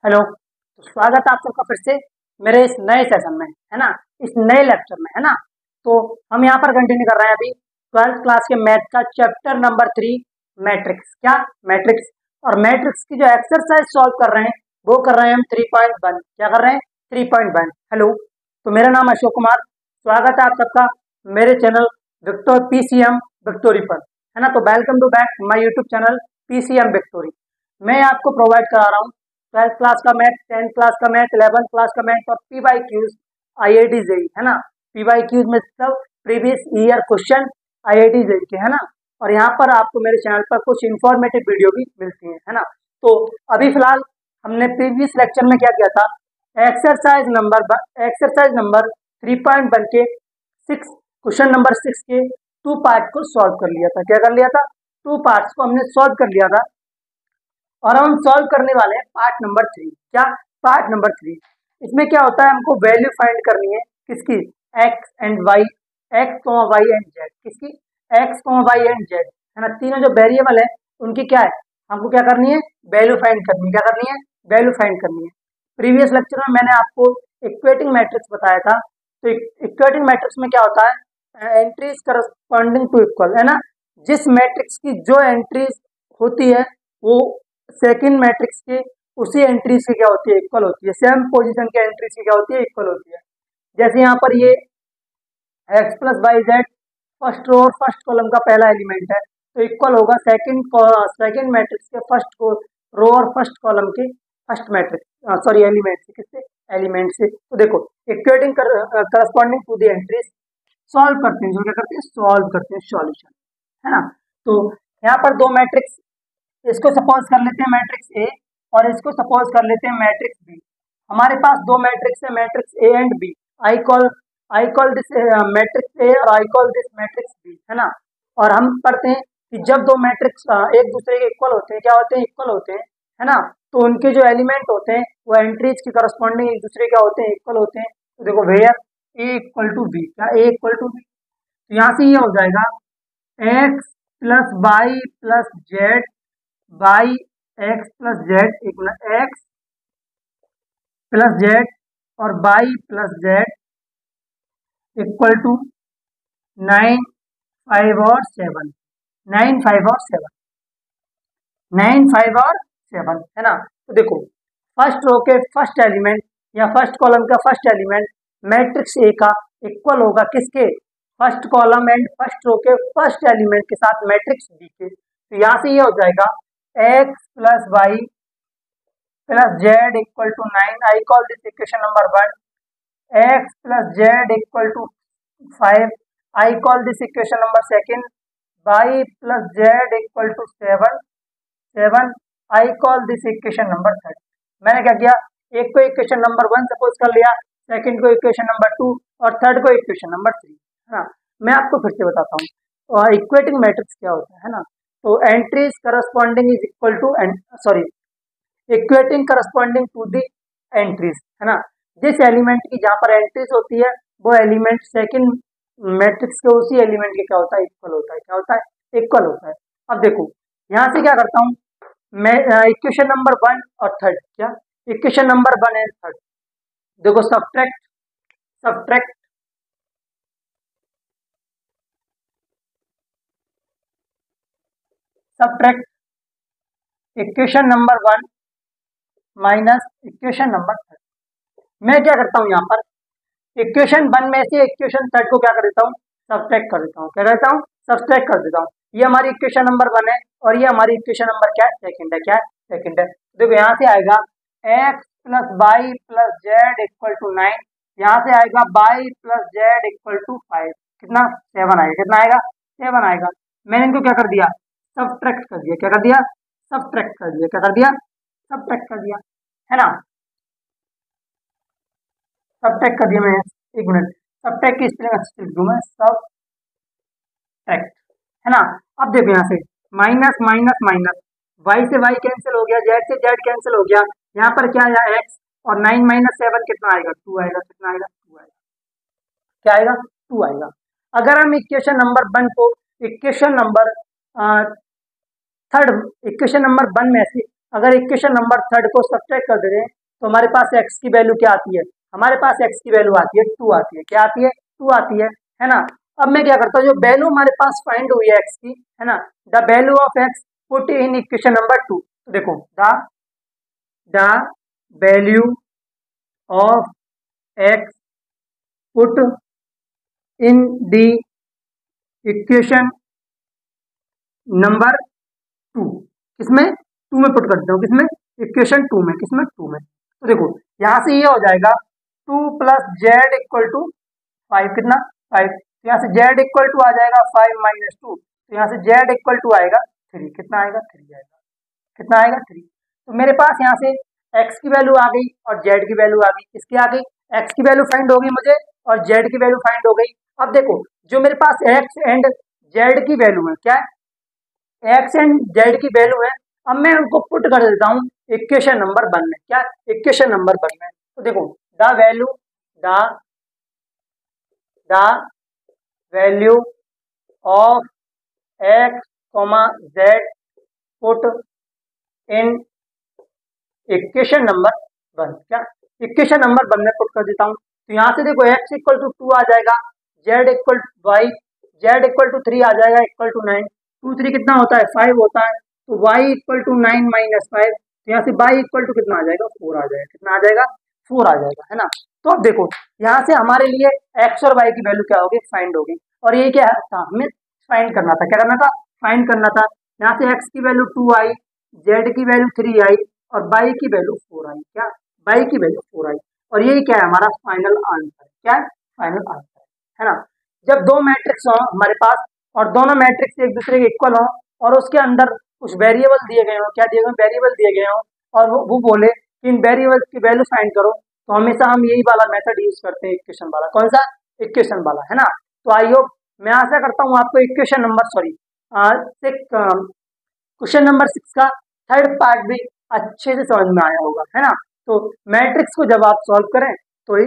Hello. तो स्वागत है आप सबका फिर से मेरे इस नए सेशन में, है ना, इस नए लेक्चर में, है ना। तो हम यहाँ पर कंटिन्यू कर रहे हैं अभी 12th क्लास के मैथ का चैप्टर नंबर 3 मैट्रिक्स। क्या मैट्रिक्स? और मैट्रिक्स की जो एक्सरसाइज सॉल्व कर रहे हैं वो कर रहे हैं हम 3.1। क्या कर रहे हैं? 3.1। हेलो, तो मेरा नाम अशोक कुमार। स्वागत है आप सबका मेरे चैनल विक्टोर PCM विक्टोरी पर, है ना। तो welcome to back my YouTube channel PCM victory. मैं आपको प्रोवाइड करा रहा हूँ 12th क्लास का मैथ, 10th क्लास का मैथ, 11th क्लास का मैथ और PYQs IIT JEE, है ना। PYQs में सब previous year question IIT JEE के, है ना। और यहाँ पर आपको मेरे चैनल पर कुछ इन्फॉर्मेटिव वीडियो भी मिलती है ना। तो अभी फिलहाल हमने प्रीवियस लेक्चर में क्या किया था, एक्सरसाइज नंबर 3.1 के 6 क्वेश्चन नंबर 6 के 2 पार्ट को सॉल्व कर लिया था। क्या कर लिया था? 2 पार्ट्स को हमने सॉल्व कर लिया था। और हम सॉल्व करने वाले हैं पार्ट नंबर 3। क्या? Part number 3। इसमें क्या होता है, हमको वैल्यू फाइंड करनी है किसकी? X and Y, X Y and Z. किसकी? एक्स वाई एंड जेड, है ना। तीनों जो वेरिएबल है उनकी क्या है, हमको क्या करनी है? वैल्यू फाइंड करनी है। क्या करनी है? वैल्यू फाइंड करनी है। प्रीवियस लेक्चर में मैंने आपको इक्वेटिंग मैट्रिक्स बताया था। तो इक्वेटिंग मैट्रिक्स में क्या होता है, एंट्रीज करस्पॉन्डिंग टू इक्वल, है ना। जिस मैट्रिक्स की जो एंट्रीज होती है वो सेकंड मैट्रिक्स के उसी एंट्रीज की क्या होती है? इक्वल होती है। सेम पोजीशन के एंट्रीज की क्या होती है? इक्वल होती है। जैसे यहाँ पर ये X plus Y Z first row और फर्स्ट कॉलम का पहला एलिमेंट है, तो इक्वल होगा सेकंड मैट्रिक्स के फर्स्ट को रो और फर्स्ट कॉलम के फर्स्ट मैट्रिक्स सॉरी एलिमेंट से। किससे? एलिमेंट से। तो देखो equating corresponding to the entries solve करते हैं। जो क्या करते हैं? सॉल्व करते हैं, सॉल्यूशन, है ना। तो यहाँ पर दो मैट्रिक्स, इसको सपोज कर लेते हैं मैट्रिक्स ए और इसको सपोज कर लेते हैं मैट्रिक्स बी। हमारे पास दो मैट्रिक्स है, matrix A and B. I call this matrix A और I call this matrix B, है ना। और हम पढ़ते हैं कि जब दो मैट्रिक्स एक दूसरे के इक्वल होते हैं, क्या होते हैं? इक्वल होते हैं, है ना। तो उनके जो एलिमेंट होते हैं वो एंट्रीज की करस्पॉन्डिंग एक दूसरे क्या होते हैं? इक्वल होते हैं। तो देखो where A equal to B, क्या ए इक्वल टू बी, तो यहाँ से ये हो जाएगा x plus Y plus z by x plus z, x plus z और by plus Z equal to 9 5 और 7, 9 5 और 7, 9 5 और 7, है ना। तो देखो फर्स्ट रो के फर्स्ट एलिमेंट या फर्स्ट कॉलम का फर्स्ट एलिमेंट मैट्रिक्स ए का इक्वल होगा किसके? First column and first row के फर्स्ट एलिमेंट के साथ मैट्रिक्स बी के। तो यहाँ से ये हो जाएगा x plus Y plus Z equal to 9। I call this equation number 1। X plus Z equal to 5। I call this equation number 2। Y plus Z equal to 7। I call this equation number 3। मैंने क्या किया, एक को equation number 1 suppose कर लिया, second को equation number 2 और third को इक्वेशन नंबर 3, है ना। मैं आपको फिर से बताता हूँ इक्वेटिंग मैट्रिक्स क्या होता है ना। तो entries corresponding is equal to sorry equating corresponding to the entries, है ना। जिस एलिमेंट की जहाँ पर एंट्रीज होती है वो एलिमेंट सेकंड मैट्रिक्स के उसी एलिमेंट के क्या होता है? इक्वल होता है। क्या होता है? इक्वल होता है। अब देखो यहाँ से क्या करता हूँ मैं, इक्वेशन नंबर 1 और थर्ड, क्या इक्वेशन नंबर 1 एंड थर्ड, देखो subtract subtract subtract equation number 1 minus equation number 3। मैं क्या करता हूँ यहाँ पर इक्वेशन 1 में से इक्वेशन 3 को क्या कर देता हूँ? सब्ट्रैक्ट कर देता हूँ। क्या करता हूँ? सब्ट्रैक्ट कर देता हूँ। ये हमारी इक्वेशन नंबर 1 है और ये हमारी इक्वेशन नंबर क्या है? सेकंड है। क्या है? सेकंड है। देखो यहाँ से आएगा X plus Y plus Z equal to 9। यहाँ से आएगा Y plus Z equal to 5। कितना? 7 आएगा। कितना आएगा? 7 आएगा। मैंने इनको क्या कर दिया? सब्ट्रैक्ट कर दिया। क्या कर दिया? सब्ट्रैक्ट कर दिया। क्या कर दिया? सब्ट्रैक्ट कर दिया, है ना। सब्ट्रैक्ट कर दिया मैंने। एक मिनट, सब्ट्रैक्ट की स्पेलिंग अच्छी लिख दूं मैं, सब्ट्रैक्ट, है ना। अब देखो यहाँ से माइनस माइनस माइनस, वाई से वाई कैंसिल हो गया, जेड से जेड कैंसिल हो गया। यहाँ पर क्या आया? एक्स और 9 माइनस 7 कितना आएगा? 2 आएगा। कितना आएगा? 2 आएगा। क्या आएगा? 2 आएगा। अगर हम इक्वेशन नंबर 1 को equation number third equation number 1 में से अगर इक्वेशन नंबर थर्ड को सब्ट्रैक्ट कर देते हैं तो हमारे पास x की वैल्यू क्या आती है, हमारे पास x की वैल्यू आती है 2 आती है, क्या आती है 2 आती है ना। अब मैं क्या करता हूँ, जो वैल्यू हमारे पास फाइंड हुई है x की, है ना, the value of x put in equation number 2। तो देखो the value of x put in the equation number 2, किसमें 2 में पुट कर देता हूँ, किसमें इक्वेशन 2 में, किसमें 2 में। तो देखो यहाँ से ये हो जाएगा 2 प्लस जेड इक्वल टू 5, कितना 5, तो यहाँ से जेड इक्वल टू आ जाएगा 5 माइनस 2, तो यहाँ से जेड इक्वल टू आएगा 3, कितना आएगा 3 आएगा, कितना आएगा 3। तो मेरे पास यहाँ से x की वैल्यू आ गई और z की वैल्यू आ गई, किसकी आ गई, x की वैल्यू फाइंड हो गई मुझे और z की वैल्यू फाइंड हो गई। अब देखो जो मेरे पास x एंड z की वैल्यू है, क्या है x एंड z की वैल्यू है, अब मैं उनको पुट कर देता हूँ इक्वेशन नंबर 1 में, क्या इक्वेशन नंबर 1 में। तो देखो the value of x, z put in equation number 1, क्या इक्वेशन नंबर 1 में पुट कर देता हूँ। तो यहाँ से देखो x इक्वल टू 2 आ जाएगा, z equal to y, z equal to 3 आ जाएगा, इक्वल टू 9, 2 3 कितना होता है 5 होता है, तो y इक्वल टू 9 माइनस 5, तो यहाँ से y इक्वल टू कितना आ जाएगा 4 आ जाएगा, कितना आ जाएगा 4 आ जाएगा, है ना। तो अब देखो यहाँ से हमारे लिए x और y की वैल्यू क्या होगी, फाइंड होगी, और ये क्या था, हमें फाइंड करना था, क्या करना था, फाइंड करना था। यहाँ से x की वैल्यू 2 आई, z की वैल्यू 3 आई और y की वैल्यू 4 आई, क्या y की वैल्यू 4 आई, और ये क्या है हमारा फाइनल आंसर, क्या है फाइनल आंसर, है ना। जब दो मैट्रिक्स हो हमारे पास और दोनों मैट्रिक्स एक दूसरे के इक्वल हो और उसके अंदर कुछ वेरिएबल दिए गए हो, क्या दिए गए, वेरिएबल दिए गए हो, और वो बोले कि इन वेरिएबल्स की वैल्यू फाइंड करो, तो हमेशा हम यही वाला मेथड यूज करते हैं, इक्वेशन वाला, कौन सा इक्वेशन वाला, है ना। तो आई होप, मैं आशा करता हूँ आपको इक्वेशन नंबर क्वेश्चन नंबर 6 का थर्ड पार्ट भी अच्छे से समझ में आया होगा, है ना। तो मैट्रिक्स को जब आप सॉल्व करें तो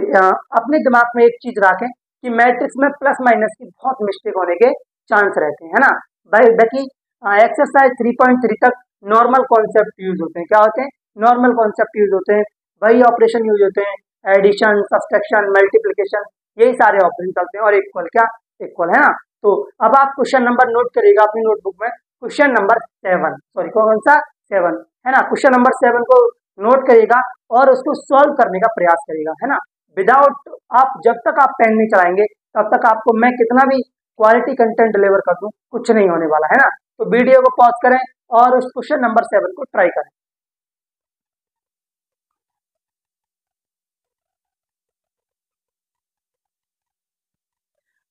अपने दिमाग में एक चीज रखें कि मैट्रिक्स में प्लस माइनस की बहुत मिस्टेक होने के चांस रहते हैं, है ना। बाकी एक्सरसाइज 3.3 तक नॉर्मल कॉन्सेप्ट यूज होते हैं, क्या होते हैं, नॉर्मल कॉन्सेप्ट यूज होते हैं, वही ऑपरेशन यूज होते हैं, एडिशन, सब्सट्रैक्शन, मल्टीप्लिकेशन, यही सारे ऑपरेशन चलते हैं, और इक्वल, क्या इक्वल, है ना। तो अब आप क्वेश्चन नंबर नोट करिएगा अपनी नोटबुक में, क्वेश्चन नंबर 7, सॉरी कौन सा 7, है ना। क्वेश्चन नंबर 7 को नोट करिएगा और उसको सॉल्व करने का प्रयास करिएगा, है ना। विदाउट आप जब तक आप पेन नहीं चलाएंगे तब तक आपको मैं कितना भी क्वालिटी कंटेंट डिलीवर कर दूं कुछ नहीं होने वाला, है ना। तो वीडियो को पॉज करें और उस क्वेश्चन नंबर 7 को ट्राई करें।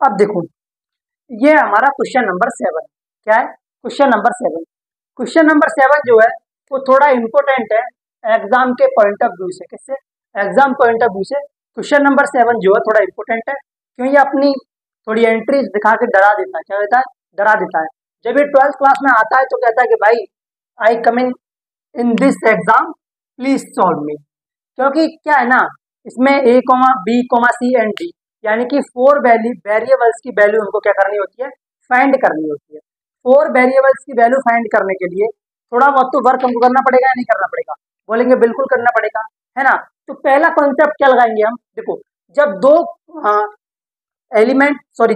अब देखो ये हमारा क्वेश्चन नंबर 7, क्या है क्वेश्चन नंबर 7। क्वेश्चन नंबर 7 जो है वो थोड़ा इंपॉर्टेंट है एग्जाम के पॉइंट ऑफ व्यू से, किससे, एग्जाम पॉइंट ऑफ व्यू से क्वेश्चन नंबर 7 जो है थोड़ा इंपॉर्टेंट है, क्यों, ये अपनी थोड़ी एंट्रीज दिखा के डरा देता है, क्या देता है, डरा देता है। जब ये 12th क्लास में आता है तो कहता है कि भाई I coming in this exam please solve me, क्योंकि क्या है ना, इसमें a, b, c and d यानी कि 4 वेरिएबल्स की वैल्यू हमको क्या करनी होती है, फाइंड करनी होती है। 4 वेरिएबल्स की वैल्यू फाइंड करने के लिए थोड़ा बहुत तो वर्क हमको करना पड़ेगा या नहीं करना पड़ेगा, बोलेंगे बिल्कुल करना पड़ेगा, है ना। तो पहला कॉन्सेप्ट क्या लगाएंगे हम, देखो जब दो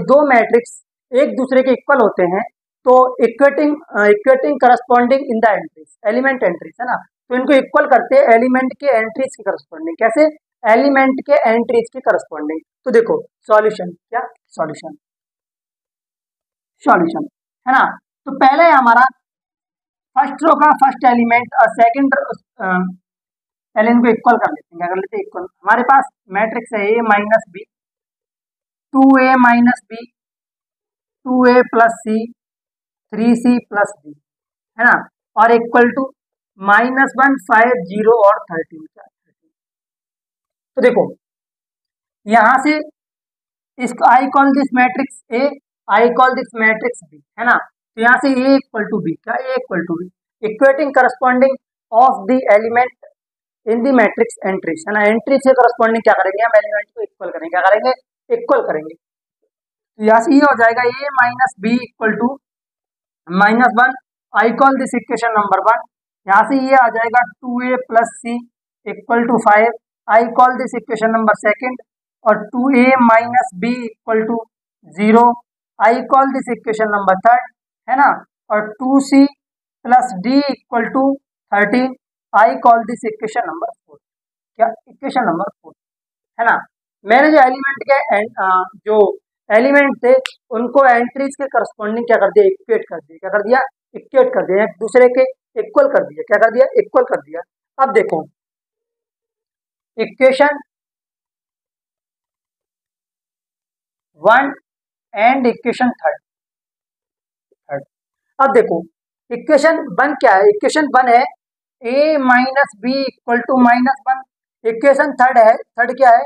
दो मैट्रिक्स एक दूसरे के इक्वल होते हैं तो equating corresponding in the entries, element entries, है ना। तो इनको इक्वल करते हैं एलिमेंट के एंट्रीज के करस्पॉन्डिंग, कैसे, एलिमेंट के एंट्रीज के करस्पॉन्डिंग। तो देखो सॉल्यूशन, क्या सॉल्यूशन, सॉल्यूशन, है ना। तो पहले हमारा फर्स्ट रो का फर्स्ट एलिमेंट और सेकंड पहले इनको इक्वल कर लेते हैं, क्या कर लेते हैं इक्वल। हमारे पास मैट्रिक्स है a minus B, 2a minus B, 2a plus C, 3c plus D, है ना, और इक्वल टू -1, 5, 0 और 13। तो देखो यहां से इसको I call this matrix A, I call this matrix B, है ना। तो यहाँ से ए इक्वल टू बी, क्या A equal to B, equating corresponding of the element in the matrix entries, है ना। एंट्री से करस्पॉन्डिंग क्या करेंगे हम, एलिमेंट को इक्वल करेंगे, क्या करेंगे, इक्वल करेंगे। तो यहाँ से ये हो जाएगा a minus B equal to -1, I call this equation number 1, यहाँ से ये आ जाएगा 2a plus C equal to 5। I call this equation number second. और 2a minus B equal to 0। I call this equation number third, है ना। और 2c plus D equal to 13। I call this equation number 4। क्या equation number 4, है ना। मैंने जो element के जो एलिमेंट थे उनको एंट्रीज के करस्पॉन्डिंग क्या कर दिया, इक्वेट कर दिया। क्या कर दिया, इक्वेट कर दिया, एक दूसरे के इक्वल कर दिया। क्या कर दिया, इक्वल कर दिया। अब देखो इक्वेशन 1 एंड इक्वेशन थर्ड। अब देखो इक्वेशन 1 क्या है, इक्वेशन 1 है a minus B equal to -1। Equation third है, थर्ड क्या है,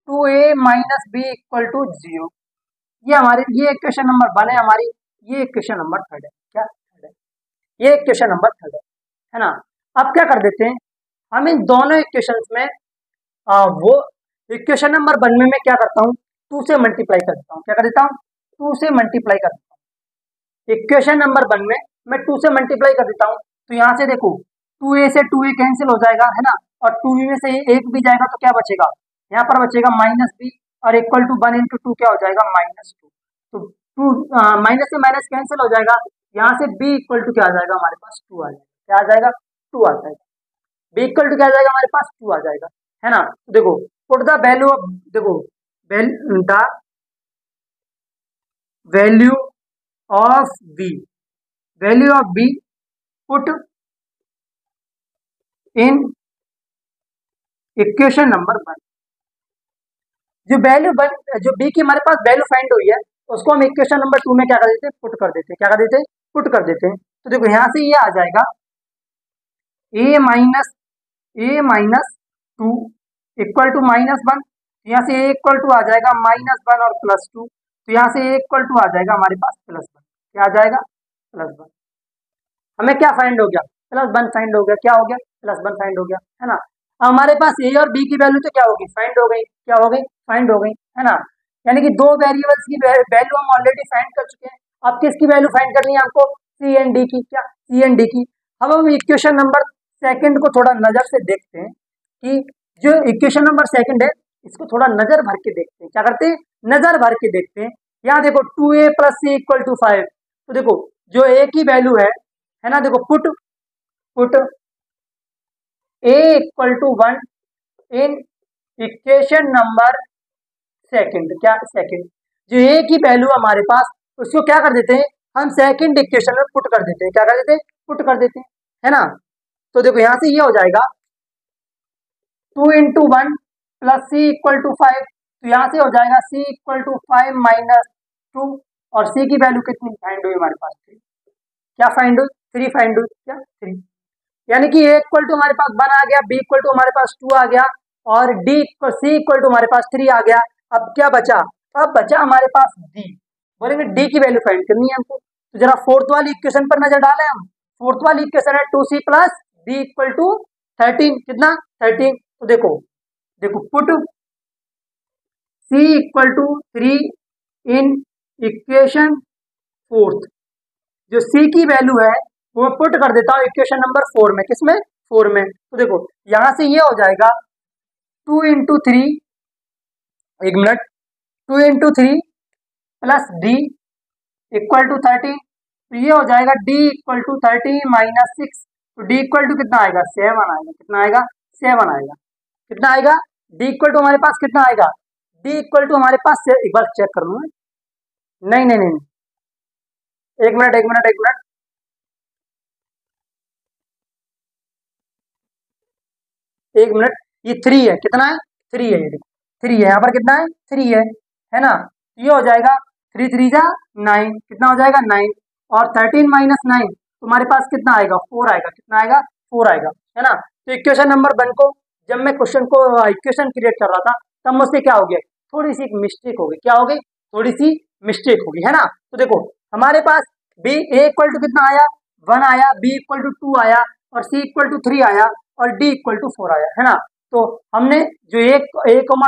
2a minus B equal to 0। ये हमारी ये इक्वेशन नंबर 1 है हमारी, ये इक्वेशन नंबर थर्ड है। क्या थर्ड है, ये इक्वेशन नंबर थर्ड है ना। अब क्या कर देते हैं हम इन दोनों इक्वेशंस में वो इक्वेशन नंबर 1 में मैं क्या करता हूँ, 2 से मल्टीप्लाई कर देता हूँ। क्या कर देता हूँ, 2 से मल्टीप्लाई कर देता हूँ। इक्वेशन नंबर 1 में मैं 2 से मल्टीप्लाई कर देता हूँ, तो यहाँ से देखो 2a से 2a कैंसिल हो जाएगा, है ना। और 2b में से एक भी जाएगा तो क्या बचेगा, यहाँ पर बचेगा -b। और इक्वल टू 1 इंटू 2 क्या हो जाएगा, -2। तो 2 माइनस से माइनस कैंसिल हो जाएगा, यहाँ से b इक्वल टू क्या आ जाएगा हमारे पास, 2 आ जाएगा। क्या आ जाएगा, 2 आ जाएगा। b इक्वल टू क्या आ जाएगा हमारे पास, 2 आ जाएगा, है ना। तो देखो पुट द वैल्यू ऑफ, देखो the value of b, value of b put in equation number 1। जो b की हमारे पास वैल्यू फाइंड हुई है उसको हम इक्वेशन नंबर 2 में क्या कर देते हैं, पुट कर देते हैं। क्या कर देते हैं, पुट कर देते हैं। तो देखो यहाँ से ये आ जाएगा a माइनस 2 इक्वल टू -1। यहाँ से a इक्वल टू आ जाएगा -1 और +2। तो यहाँ से a इक्वल टू आ जाएगा हमारे पास +1। क्या आ जाएगा, +1। हमें क्या फाइंड हो गया, +1 फाइंड हो गया। क्या हो गया, +1 फाइंड हो गया, है ना। अब हमारे पास a और b की वैल्यू तो क्या होगी, फाइंड हो गई। क्या हो गई, फाइंड हो गई, है ना। यानी कि दो वेरिएबल्स की वैल्यू हम ऑलरेडी फाइंड कर चुके हैं। अब किसकी वैल्यू फाइंड करनी है हमको, c एंड d की। क्या, c एंड d की। अब हम इक्वेशन नंबर सेकंड को थोड़ा नजर से देखते हैं कि जो इक्वेशन नंबर सेकंड है इसको थोड़ा नजर भर के देखते हैं। क्या करते हैं, नजर भर के देखते हैं। यहाँ देखो 2a plus C equal to 5। तो देखो जो a की वैल्यू है ना, देखो put a equal to 1 in equation number second. क्या, सेकंड। जो a की वैल्यू हमारे पास उसको क्या कर देते हैं हम, सेकंड इक्वेशन में पुट कर देते हैं। क्या कर देते हैं, पुट कर देते हैं, है ना। तो देखो यहाँ से ये हो जाएगा 2 into 1 plus C equal to 5। तो यहाँ से हो जाएगा c इक्वल टू 5 माइनस 2। और c की वैल्यू कितनी फाइंड हुई हमारे पास, 3। क्या फाइंड हुई, 3 फाइंड हुई। क्या, 3। यानी कि a इक्वल टू हमारे पास 1 आ गया, b इक्वल टू हमारे पास 2 आ गया, और c इक्वल टू हमारे पास 3 आ गया। अब क्या बचा, अब बचा हमारे पास d। बोलेंगे d की वैल्यू फाइंड करनी है हमको। तो जरा फोर्थ वाली इक्वेशन पर नजर डालें हम। फोर्थ वाली इक्वेशन है 2c plus d equal to 13। कितना, 13। तो देखो put c equal to 3 in equation fourth. जो c की वैल्यू है वो मैं पुट कर देता हूँ इक्वेशन नंबर 4 में। किसमें, 4 में। तो देखो यहां से ये हो जाएगा 2 इंटू 3, एक मिनट, 2 into 3 plus D equal to 13। तो ये हो जाएगा d इक्वल टू 13 माइनस 6। तो d इक्वल टू कितना आएगा, 7 आएगा। कितना आएगा, 7 आएगा। कितना आएगा, d इक्वल टू हमारे पास कितना आएगा, d इक्वल टू हमारे पास, एक बार चेक कर लूँ। नहीं नहीं नहीं, एक मिनट एक मिनट एक मिनट, एक मिनट। ये 3 है, कितना है, 3 है। ये 3 है, यहाँ पर कितना है, 3 है ना। ये हो जाएगा 3 3 जा 9। कितना हो जाएगा, 9। और 13 माइनस 9 तुम्हारे पास कितना आएगा, 4 आएगा। कितना आएगा, 4 आएगा, है ना। तो इक्वेशन नंबर 1 को जब मैं क्वेश्चन को इक्वेशन क्रिएट कर रहा था तब मुझसे क्या हो गया, थोड़ी सी मिस्टेक हो गई। क्या हो गई, थोड़ी सी मिस्टेक होगी, है ना। तो देखो हमारे पास b a इक्वल टू कितना आया, 1 आया, b इक्वल टू 2 आया, और c इक्वल टू 3 आया, और d इक्वल टू 4 आया, है ना। तो हमने जो a,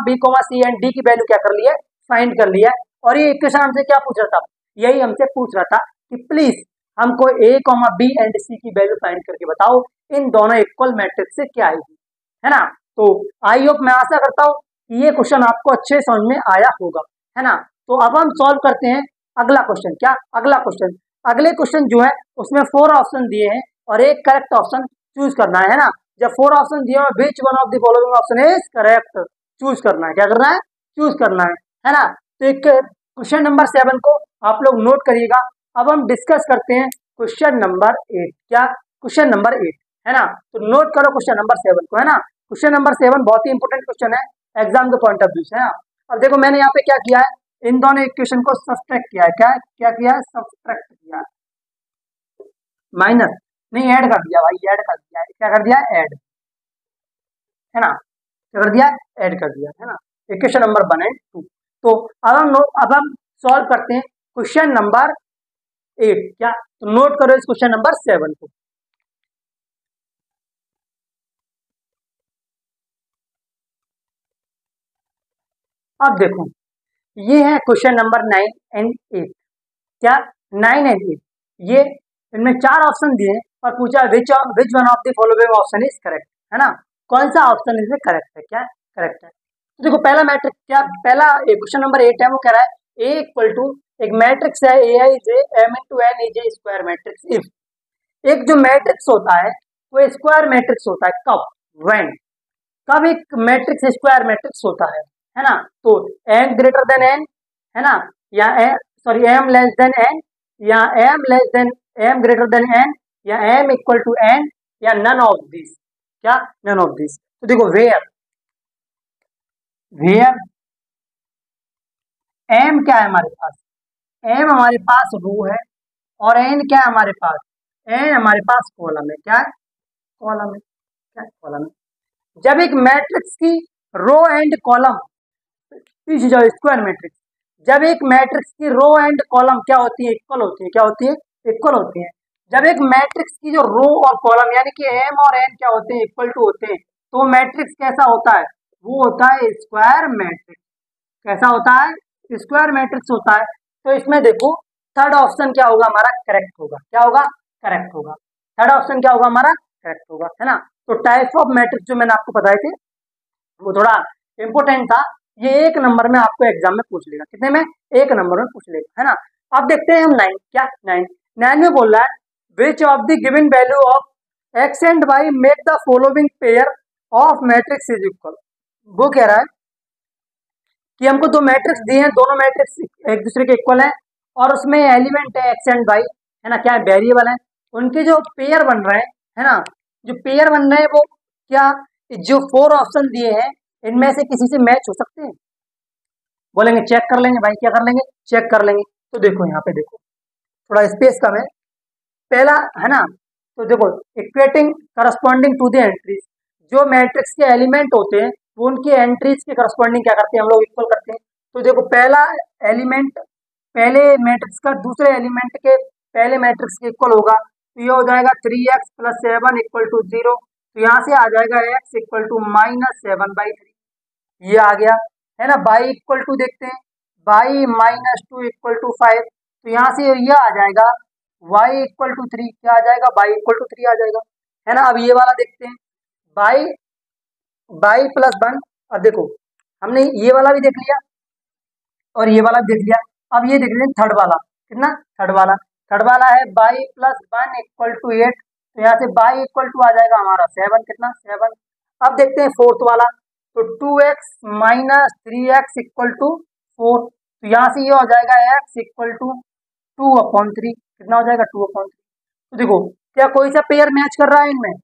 b, c and d की वैल्यू क्या कर ली है, फाइंड कर लिया है। और ये इक्वेशन हमसे क्या पूछ रहा था, यही हमसे पूछ रहा था कि प्लीज हमको a, b एंड c की वैल्यू फाइंड करके बताओ इन दोनों इक्वल मैट्रिक्स से क्या आएगी, है ना। तो आई होप, मैं आशा करता हूँ कि ये क्वेश्चन आपको अच्छे समझ में आया होगा, है ना। तो अब हम सॉल्व करते हैं अगला क्वेश्चन। क्या अगला क्वेश्चन? अगले क्वेश्चन जो है उसमें 4 ऑप्शन दिए हैं और एक करेक्ट ऑप्शन चूज करना है ना। जब 4 ऑप्शन दिए हैं, which one of the following option is correct, choose करना है। क्या करना है? चूज करना है ना। तो एक क्वेश्चन नंबर 7 को आप लोग नोट करिएगा। अब हम डिस्कस करते हैं क्वेश्चन नंबर 8। क्या? क्वेश्चन नंबर 8, है ना। तो नोट करो क्वेश्चन नंबर 7 को, है ना। क्वेश्चन नंबर 7 बहुत ही इंपॉर्टेंट क्वेश्चन है एग्जाम के पॉइंट ऑफ व्यू से, है ना। अब देखो मैंने यहाँ पे क्या किया है, इन दोनों इक्वेशन को सब्ट्रैक्ट किया है। क्या क्या किया है? सब्ट्रैक्ट किया है, माइनस नहीं, ऐड कर दिया भाई, ऐड कर दिया है। क्या कर दिया? ऐड, है ना। क्या कर दिया? ऐड कर दिया, है ना। Equation number 1 and 2। तो अब हम सॉल्व करते हैं क्वेश्चन नंबर 8। क्या? तो नोट करो इस क्वेश्चन नंबर 7 को। अब देखो, ये है क्वेश्चन नंबर 9 एंड 8। क्या? 9 एंड 8, ये इनमें 4 ऑप्शन दिए हैं और पूछा which one of the following option is correct, है ना। कौन सा ऑप्शन इसमें करेक्ट है? क्या करेक्ट है? तो देखो पहला मैट्रिक्स, क्या पहला क्वेश्चन नंबर 8 है, वो कह रहा है ए इक्वल टू, एक मैट्रिक्स है A I J M into N A J square matrix if. एक जो मैट्रिक्स होता है वो स्क्वायर मैट्रिक्स होता है कब? व्हेन, कब एक मैट्रिक्स स्क्वायर मैट्रिक्स होता है ना। तो एम ग्रेटर देन एन, है ना, या sorry M less than N, या M less than M greater than N, या एम इक्वल टू एन, या नन ऑफ दिस। क्या? None of this. तो देखो वेयर वेयर एम क्या है हमारे पास? एम हमारे पास रो है और एन क्या है हमारे पास? एन हमारे पास कॉलम है। क्या है? कॉलम है। क्या? कॉलम है। जब एक मैट्रिक्स की रो एंड कॉलम, पीछे जाओ, स्क्वायर मैट्रिक्स, जब एक मैट्रिक्स की रो एंड कॉलम क्या होती है? इक्वल होती है। क्या होती है? इक्वल होती है। जब एक मैट्रिक्स की जो रो और कॉलम यानी कि एम और एन क्या होते हैं? इक्वल टू होते हैं, तो मैट्रिक्स कैसा होता है? वो होता है स्क्वायर मैट्रिक्स। कैसा होता है? स्क्वायर मैट्रिक्स होता है। तो इसमें देखो थर्ड ऑप्शन क्या होगा हमारा? करेक्ट होगा। क्या होगा? करेक्ट होगा। थर्ड ऑप्शन क्या होगा हमारा? करेक्ट होगा, है ना। तो टाइप ऑफ मैट्रिक्स जो मैंने आपको बताए थे वो थोड़ा इंपोर्टेंट था। ये 1 नंबर में आपको एग्जाम में पूछ लेगा। कितने में? 1 नंबर में पूछ लेगा, है ना। अब देखते हैं हम 9। क्या? 9 में बोल रहा है which of the given value of X and Y make the following pair of matrix is equal. वो कह रहा है कि हमको 2 मैट्रिक्स दिए हैं, दोनों मैट्रिक्स एक दूसरे के इक्वल हैं और उसमें एलिमेंट है एक्स एंड वाई, है ना, क्या वेरिएबल है। उनके जो पेयर बन रहे हैं, है ना, जो पेयर बन रहे हैं वो क्या, जो 4 ऑप्शन दिए हैं इनमें से किसी से मैच हो सकते हैं? बोलेंगे चेक कर लेंगे भाई। क्या कर लेंगे? चेक कर लेंगे। तो देखो यहाँ पे देखो थोड़ा स्पेस कम है, पहला, है ना। तो देखो equating corresponding to the entries, जो मैट्रिक्स के एलिमेंट होते हैं वो उनकी एंट्रीज के करस्पॉन्डिंग क्या करते हैं? हम लोग इक्वल करते हैं। तो देखो पहला एलिमेंट पहले मैट्रिक्स का दूसरे एलिमेंट के पहले मैट्रिक्स के इक्वल होगा, तो ये हो जाएगा 3x + 7 = 0। तो यहाँ से आ जाएगा x = -7/3, ये आ गया, है ना। y = देखते हैं, y - 2 = 5, तो यहाँ से ये आ जाएगा y = 3। क्या आ जाएगा? y = 3 आ जाएगा, है ना। अब ये वाला देखते हैं, y + 1। अब देखो हमने ये वाला भी देख लिया और ये वाला देख लिया। अब ये देख लें थर्ड वाला, कितना? थर्ड वाला है y + 1 = 8, तो यहाँ से y = आ जाएगा हमारा 7, कितना? 7। अब देखते हैं फोर्थ वाला, तो 2x - 3x = 4, तो यहाँ से ये हो जाएगा x = 2/3, कितना हो जाएगा? 2/3। तो देखो क्या कोई सा पेयर मैच कर रहा है इनमें?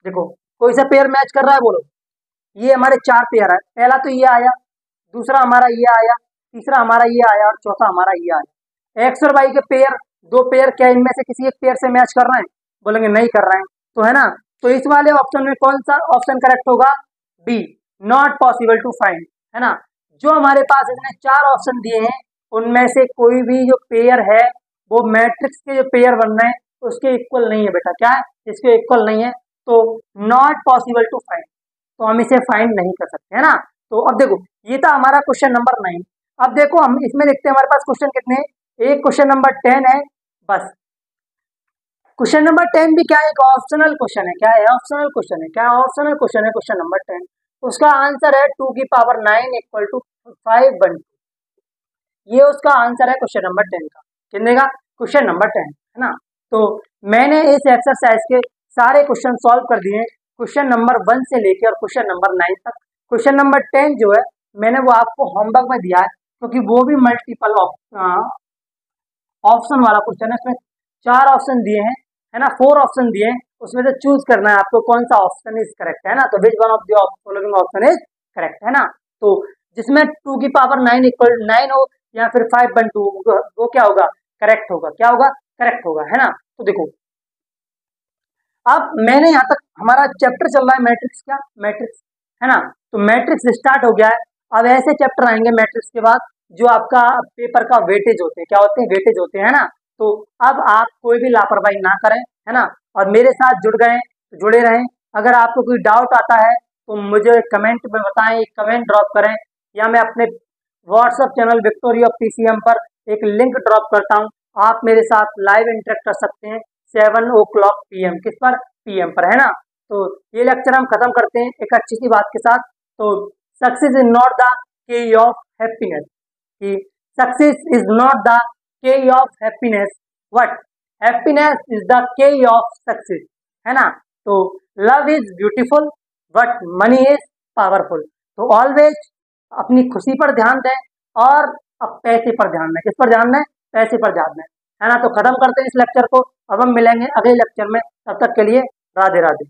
देखो कोई सा पेयर मैच कर रहा है? बोलो। ये हमारे 4 पेयर है, पहला तो ये आया, दूसरा हमारा ये आया, तीसरा हमारा ये आया और चौथा हमारा ये आया। एक्स और वाई के पेयर, 2 पेयर, क्या इनमें से किसी एक पेयर से मैच कर रहे हैं? बोलेंगे नहीं कर रहे हैं, तो है ना। तो इस वाले ऑप्शन में कौन सा ऑप्शन करेक्ट होगा? B, not possible to find, है ना। जो हमारे पास इसने 4 ऑप्शन दिए हैं उनमें से कोई भी जो पेयर है वो मैट्रिक्स के जो पेयर बन रहे हैं उसके इक्वल नहीं है बेटा। क्या है? इसके इक्वल नहीं है, तो नॉट पॉसिबल टू फाइंड, तो हम इसे फाइंड नहीं कर सकते, है ना। तो अब देखो ये था हमारा क्वेश्चन नंबर 9। अब देखो हम इसमें देखते हैं हमारे पास क्वेश्चन कितने हैं। एक क्वेश्चन नंबर 10 है बस, क्वेश्चन नंबर 10 भी क्या है, एक ऑप्शनल क्वेश्चन है। क्या है? ऑप्शनल क्वेश्चन है। क्या ऑप्शनल क्वेश्चन है? क्वेश्चन नंबर 10, उसका आंसर है 2 की पावर 9 इक्वल टू 5/2। ये उसका आंसर है क्वेश्चन नंबर 10 का। कितने का? क्वेश्चन नंबर 10, है ना। तो मैंने इस एक्सरसाइज के सारे क्वेश्चन सॉल्व कर दिए, क्वेश्चन नंबर 1 से लेके और क्वेश्चन नंबर 9 तक। क्वेश्चन नंबर 10 जो है मैंने वो आपको होमवर्क में दिया है, क्योंकि वो भी मल्टीपल ऑप्शन वाला क्वेश्चन है। इसमें 4 ऑप्शन दिए हैं, है ना, 4 ऑप्शन दिए हैं, उसमें से चूज करना है आपको कौन सा ऑप्शन इज करेक्ट, है ना। तो which one of the following option is correct, है ना। तो जिसमें 2 की पावर 9 इक्वल 9 हो या फिर 5/2, वो क्या होगा? करेक्ट होगा। क्या होगा? करेक्ट होगा, है ना। तो देखो, अब मैंने यहाँ तक हमारा चैप्टर चल रहा है मैट्रिक्स, क्या मैट्रिक्स, है ना। तो मैट्रिक्स स्टार्ट हो गया है। अब ऐसे चैप्टर आएंगे मैट्रिक्स के बाद जो आपका पेपर का वेटेज होते हैं। क्या होते हैं? वेटेज होते हैं ना। तो अब आप कोई भी लापरवाही ना करें, है ना, और मेरे साथ जुड़ गए तो जुड़े रहें। अगर आपको कोई डाउट आता है तो मुझे कमेंट में बताएं, कमेंट ड्रॉप करें, या मैं अपने व्हाट्सएप चैनल विक्टोरिया पीसीएम पर एक लिंक ड्रॉप करता हूं, आप मेरे साथ लाइव इंटरेक्ट कर सकते हैं 7 o'clock PM, किस पर? PM पर, है ना। तो ये लेक्चर हम खत्म करते हैं एक अच्छी सी बात के साथ। तो सक्सेस इज नॉट द के ऑफ हैप्पीनेस, कि सक्सेस इज नॉट द के of happiness, what happiness is the के ऑफ सक्सेस, है ना। तो love is beautiful but money is powerful. तो ऑलवेज अपनी खुशी पर ध्यान दें और अब पैसे पर ध्यान दें। किस पर ध्यान दें? पैसे पर ध्यान दें, है ना। तो खत्म करते हैं इस लेक्चर को। अब हम मिलेंगे अगले लेक्चर में, तब तक के लिए राधे राधे।